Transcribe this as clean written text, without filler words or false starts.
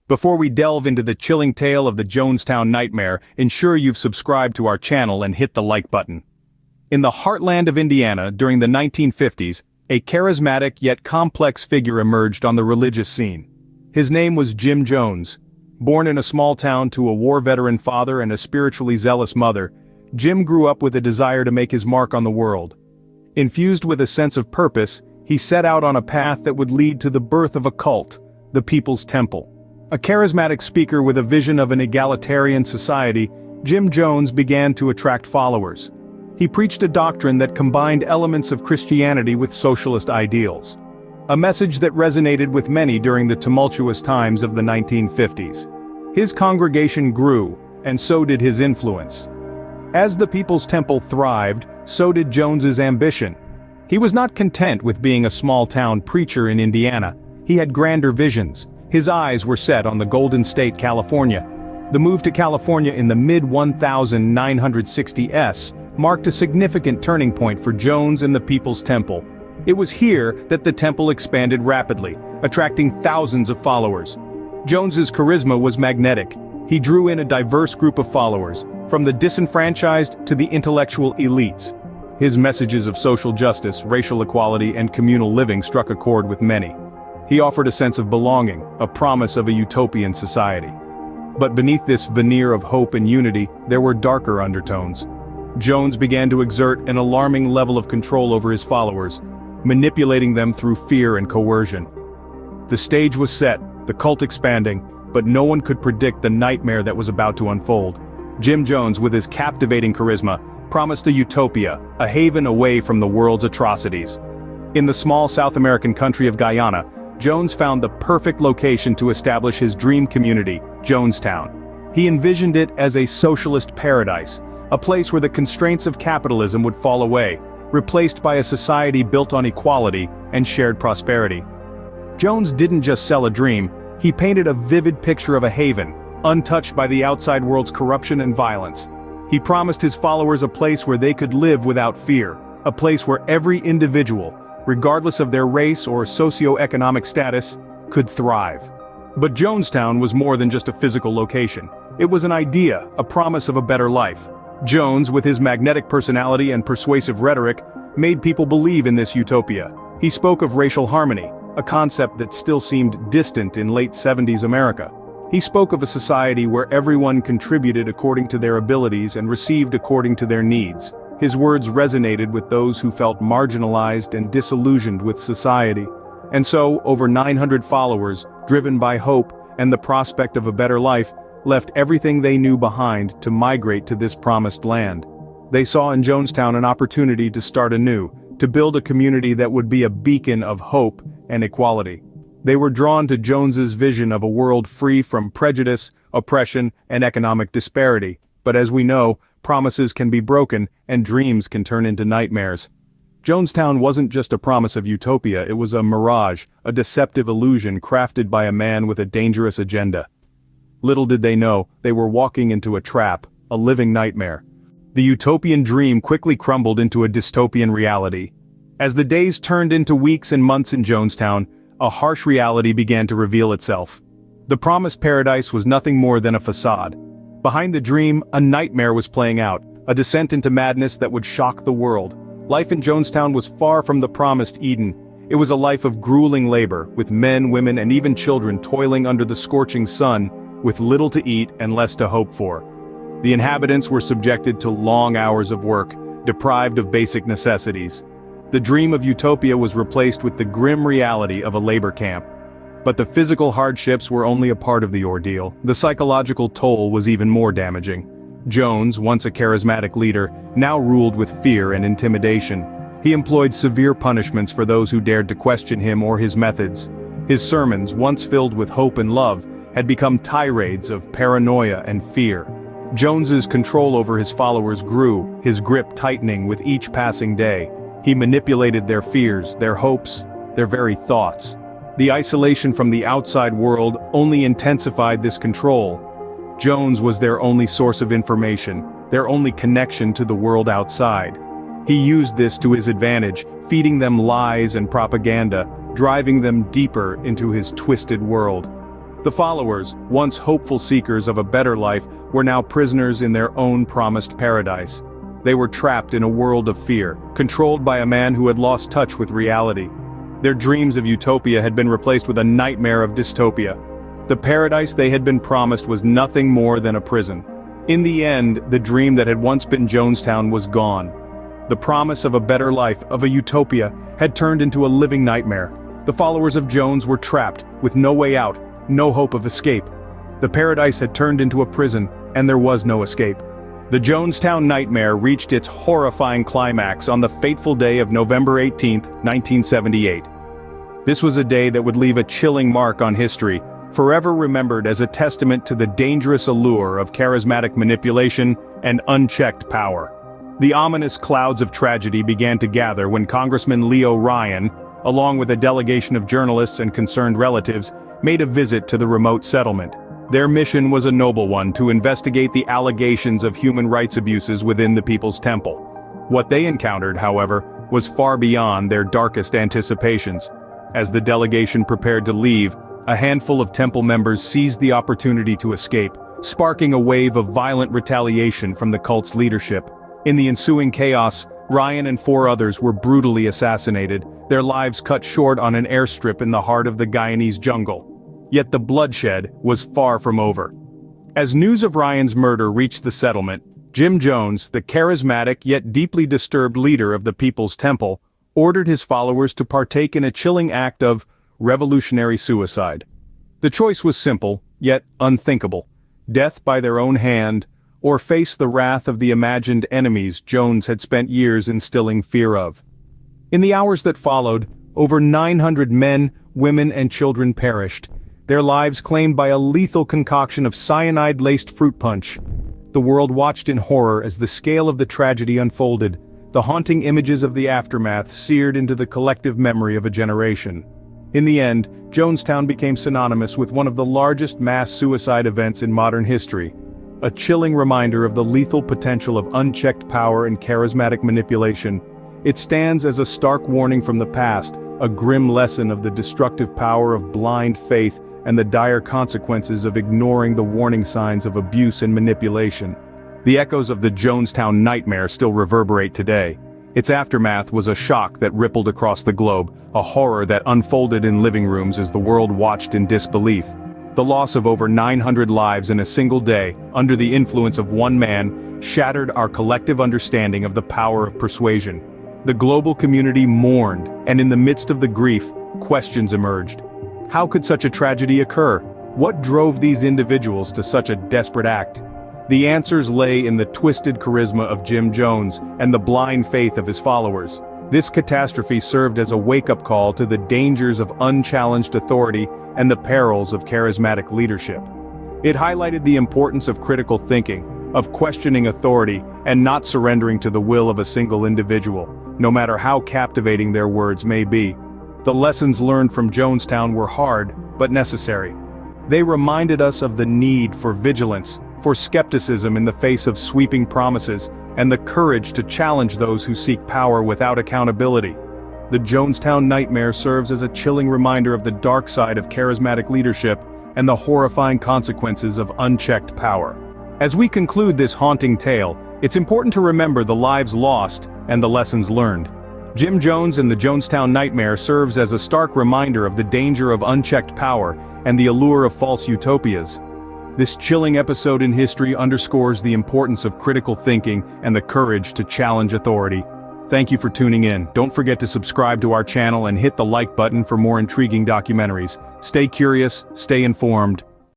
Before we delve into the chilling tale of the Jonestown nightmare, ensure you've subscribed to our channel and hit the like button. In the heartland of Indiana during the 1950s, a charismatic yet complex figure emerged on the religious scene. His name was Jim Jones. Born in a small town to a war veteran father and a spiritually zealous mother, Jim grew up with a desire to make his mark on the world. Infused with a sense of purpose, he set out on a path that would lead to the birth of a cult, the People's Temple. A charismatic speaker with a vision of an egalitarian society, Jim Jones began to attract followers. He preached a doctrine that combined elements of Christianity with socialist ideals. A message that resonated with many during the tumultuous times of the 1950s. His congregation grew, and so did his influence. As the People's Temple thrived, so did Jones's ambition. He was not content with being a small-town preacher in Indiana. He had grander visions. His eyes were set on the Golden State, California. The move to California in the mid-1960s marked a significant turning point for Jones and the People's Temple. It was here that the temple expanded rapidly, attracting thousands of followers. Jones's charisma was magnetic. He drew in a diverse group of followers, from the disenfranchised to the intellectual elites. His messages of social justice, racial equality, and communal living struck a chord with many. He offered a sense of belonging, a promise of a utopian society. But beneath this veneer of hope and unity, there were darker undertones. Jones began to exert an alarming level of control over his followers, manipulating them through fear and coercion. The stage was set, the cult expanding, but no one could predict the nightmare that was about to unfold. Jim Jones, with his captivating charisma, promised a utopia, a haven away from the world's atrocities. In the small South American country of Guyana, Jones found the perfect location to establish his dream community, Jonestown. He envisioned it as a socialist paradise, a place where the constraints of capitalism would fall away, replaced by a society built on equality and shared prosperity. Jones didn't just sell a dream, he painted a vivid picture of a haven, untouched by the outside world's corruption and violence. He promised his followers a place where they could live without fear, a place where every individual, regardless of their race or socio-economic status, could thrive. But Jonestown was more than just a physical location. It was an idea, a promise of a better life. Jones, with his magnetic personality and persuasive rhetoric, made people believe in this utopia. He spoke of racial harmony, a concept that still seemed distant in late 70s America. He spoke of a society where everyone contributed according to their abilities and received according to their needs. His words resonated with those who felt marginalized and disillusioned with society. And so, over 900 followers, driven by hope and the prospect of a better life, left everything they knew behind to migrate to this promised land. They saw in Jonestown an opportunity to start anew, to build a community that would be a beacon of hope and equality. They were drawn to Jones's vision of a world free from prejudice, oppression, and economic disparity. But as we know, promises can be broken, and dreams can turn into nightmares. Jonestown wasn't just a promise of utopia, it was a mirage, a deceptive illusion crafted by a man with a dangerous agenda. Little did they know, they were walking into a trap, a living nightmare. The utopian dream quickly crumbled into a dystopian reality. As the days turned into weeks and months in Jonestown, a harsh reality began to reveal itself. The promised paradise was nothing more than a facade. Behind the dream, a nightmare was playing out, a descent into madness that would shock the world. Life in Jonestown was far from the promised Eden. It was a life of grueling labor, with men, women, and even children toiling under the scorching sun, with little to eat and less to hope for. The inhabitants were subjected to long hours of work, deprived of basic necessities. The dream of utopia was replaced with the grim reality of a labor camp. But the physical hardships were only a part of the ordeal. The psychological toll was even more damaging. Jones, once a charismatic leader, now ruled with fear and intimidation. He employed severe punishments for those who dared to question him or his methods. His sermons, once filled with hope and love, had become tirades of paranoia and fear. Jones's control over his followers grew, his grip tightening with each passing day. He manipulated their fears, their hopes, their very thoughts. The isolation from the outside world only intensified this control. Jones was their only source of information, their only connection to the world outside. He used this to his advantage, feeding them lies and propaganda, driving them deeper into his twisted world. The followers, once hopeful seekers of a better life, were now prisoners in their own promised paradise. They were trapped in a world of fear, controlled by a man who had lost touch with reality. Their dreams of utopia had been replaced with a nightmare of dystopia. The paradise they had been promised was nothing more than a prison. In the end, the dream that had once been Jonestown was gone. The promise of a better life, of a utopia, had turned into a living nightmare. The followers of Jones were trapped, with no way out, no hope of escape. The paradise had turned into a prison, and there was no escape. The Jonestown nightmare reached its horrifying climax on the fateful day of November 18, 1978. This was a day that would leave a chilling mark on history, forever remembered as a testament to the dangerous allure of charismatic manipulation and unchecked power. The ominous clouds of tragedy began to gather when Congressman Leo Ryan, along with a delegation of journalists and concerned relatives, made a visit to the remote settlement. Their mission was a noble one: to investigate the allegations of human rights abuses within the People's Temple. What they encountered, however, was far beyond their darkest anticipations. As the delegation prepared to leave, a handful of temple members seized the opportunity to escape, sparking a wave of violent retaliation from the cult's leadership. In the ensuing chaos, Ryan and 4 others were brutally assassinated, their lives cut short on an airstrip in the heart of the Guyanese jungle. Yet the bloodshed was far from over. As news of Ryan's murder reached the settlement, Jim Jones, the charismatic yet deeply disturbed leader of the People's Temple, ordered his followers to partake in a chilling act of revolutionary suicide. The choice was simple, yet unthinkable: death by their own hand, or face the wrath of the imagined enemies Jones had spent years instilling fear of. In the hours that followed, over 900 men, women, and children perished, their lives claimed by a lethal concoction of cyanide-laced fruit punch. The world watched in horror as the scale of the tragedy unfolded, the haunting images of the aftermath seared into the collective memory of a generation. In the end, Jonestown became synonymous with one of the largest mass suicide events in modern history, a chilling reminder of the lethal potential of unchecked power and charismatic manipulation. It stands as a stark warning from the past, a grim lesson of the destructive power of blind faith and the dire consequences of ignoring the warning signs of abuse and manipulation. The echoes of the Jonestown nightmare still reverberate today. Its aftermath was a shock that rippled across the globe, a horror that unfolded in living rooms as the world watched in disbelief. The loss of over 900 lives in a single day, under the influence of one man, shattered our collective understanding of the power of persuasion. The global community mourned, and in the midst of the grief, questions emerged. How could such a tragedy occur? What drove these individuals to such a desperate act? The answers lay in the twisted charisma of Jim Jones and the blind faith of his followers. This catastrophe served as a wake-up call to the dangers of unchallenged authority and the perils of charismatic leadership. It highlighted the importance of critical thinking, of questioning authority, and not surrendering to the will of a single individual, no matter how captivating their words may be. The lessons learned from Jonestown were hard, but necessary. They reminded us of the need for vigilance, for skepticism in the face of sweeping promises, and the courage to challenge those who seek power without accountability. The Jonestown nightmare serves as a chilling reminder of the dark side of charismatic leadership and the horrifying consequences of unchecked power. As we conclude this haunting tale, it's important to remember the lives lost and the lessons learned. Jim Jones and the Jonestown nightmare serves as a stark reminder of the danger of unchecked power and the allure of false utopias. This chilling episode in history underscores the importance of critical thinking and the courage to challenge authority. Thank you for tuning in. Don't forget to subscribe to our channel and hit the like button for more intriguing documentaries. Stay curious, stay informed,